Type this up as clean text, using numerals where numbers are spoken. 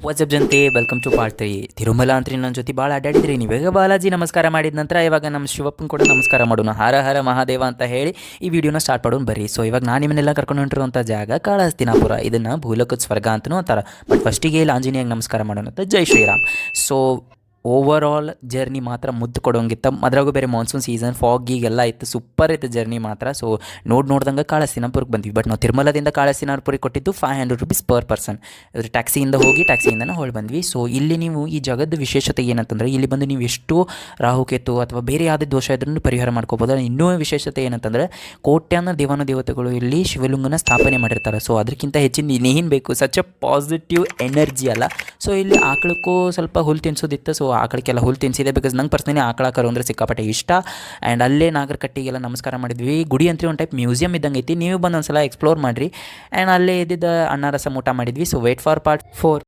WhatsApp ಜನತೆ welcome to part 3 Tirumala ಅಂತ ನನ್ನ ಜೊತೆ ಭಾಳ ಅಡ್ಡಾಡಿದ್ರಿ ನೀವಾಗ ಬಾಲಾಜಿ ನಮಸ್ಕಾರ ಮಾಡಿದ ನಂತರ ಇವಾಗ ನಮ್ಮ ಶಿವಪ್ಪನ ಕೂಡ ನಮಸ್ಕಾರ ಮಾಡೋಣ. ಹರ ಹರ ಮಹಾದೇವ ಅಂತ ಹೇಳಿ ಈ ವಿಡಿಯೋನ ಸ್ಟಾರ್ಟ್ ಮಾಡೋಣ ಬರ್ರಿ. ಸೊ ಇವಾಗ ನಾನು ನಿಮ್ಮನ್ನೆಲ್ಲ ಕರ್ಕೊಂಡು ಹೊಂಟಿರುವಂಥ ಜಾಗ ಕಾಳಹಸ್ತಿನಾಪುರ. ಇದನ್ನು ಭೂಲೋಕದ ಸ್ವರ್ಗ ಅಂತಲೂ ಅಂತಾರೆ. ಬಟ್ ಫಸ್ಟಿಗೆ ಇಲ್ಲಿ ಆಂಜನೇಯಂಗೆ ನಮಸ್ಕಾರ ಮಾಡೋಣ ಅಂತ ಜೈ Shriram. So overall journey ಮಾತ್ರ ಮುದ್ದು ಕೊಡೋಂಗಿತ್ತು. ಅದ್ರಾಗೂ ಬೇರೆ ಮಾನ್ಸೂನ್ ಸೀಸನ್ ಫಾಗಿಗೆಲ್ಲ ಇತ್ತು, ಸೂಪರ್ ಇತ್ತು ಜರ್ನಿ ಮಾತ್ರ. ಸೊ ನೋಡ್ದಂಗೆ ಕಾಳಹಸ್ತಿನಾಪುರಕ್ಕೆ ಬಂದ್ವಿ. ಬಟ್ ನಾವು ತಿರುಮಲದಿಂದ ಕಾಳಹಸ್ತಿನಾಪುರಕ್ಕೆ ಕೊಟ್ಟಿದ್ದು 500 rupees ಪರ್ ಪರ್ಸನ್. ಇದ್ರ ಟ್ಯಾಕ್ಸಿಯಿಂದ ಹೋಗಿ ಟ್ಯಾಕ್ಸಿಯಿಂದನೇ ಹೊಳ್ ಬಂದ್ವಿ. ಸೊ ಇಲ್ಲಿ ನೀವು ಈ ಜಾಗದ ವಿಶೇಷತೆ ಏನಂತಂದರೆ, ಇಲ್ಲಿ ಬಂದು ನೀವು ಎಷ್ಟು ರಾಹುಕೇತು ಅಥವಾ ಬೇರೆ ಯಾವುದೇ ದೋಷ ಇದ್ರೂ ಪರಿಹಾರ ಮಾಡ್ಕೋಬೋದು. ಇನ್ನೂ ವಿಶೇಷತೆ ಏನಂತಂದರೆ ಕೋಟ್ಯಾನ ದೇವತೆಗಳು ಇಲ್ಲಿ ಶಿವಲಿಂಗನ ಸ್ಥಾಪನೆ ಮಾಡಿರ್ತಾರೆ. ಸೊ ಅದಕ್ಕಿಂತ ಹೆಚ್ಚಿನ ಇನ್ನೇನು ಬೇಕು, ಸಚ್ ಅ ಪಾಸಿಟಿವ್ ಎನರ್ಜಿ ಅಲ್ಲ. ಸೊ ಇಲ್ಲಿ ಆಕಳಕ್ಕೂ ಸ್ವಲ್ಪ ಹುಲ್ಲು ತಿನ್ಸೋದಿತ್ತು. ಸೊ ಆಕಳಕ್ಕೆಲ್ಲ ಹುಲ್ಲು ತಿನ್ನಿಸಿದೆ. ಬಿಕಾಸ್ ನಂಗೆ ಪರ್ಸ್ನಲಿ ಆಕಳ ಕರು ಅಂದರೆ ಸಿಕ್ಕಾಪಟ್ಟೆ ಇಷ್ಟ. ಆ್ಯಂಡ್ ಅಲ್ಲೇ ನಾಗರಕಟ್ಟಿಗೆಲ್ಲ ನಮಸ್ಕಾರ ಮಾಡಿದ್ವಿ. ಗುಡಿ ಅಂತೂ ಒಂದು ಟೈಪ್ ಮ್ಯೂಸಿಯಂ ಇದ್ದಂಗೆ ಐತಿ. ನೀವು ಬಂದು ಒಂದ್ಸಲ ಎಕ್ಸ್ಪ್ಲೋರ್ ಮಾಡಿರಿ. ಆ್ಯಂಡ್ ಅಲ್ಲೇ ಇದ್ದಿದ್ದ ಅನ್ನ ರಸಂ ಊಟ ಮಾಡಿದ್ವಿ. So wait for part 4.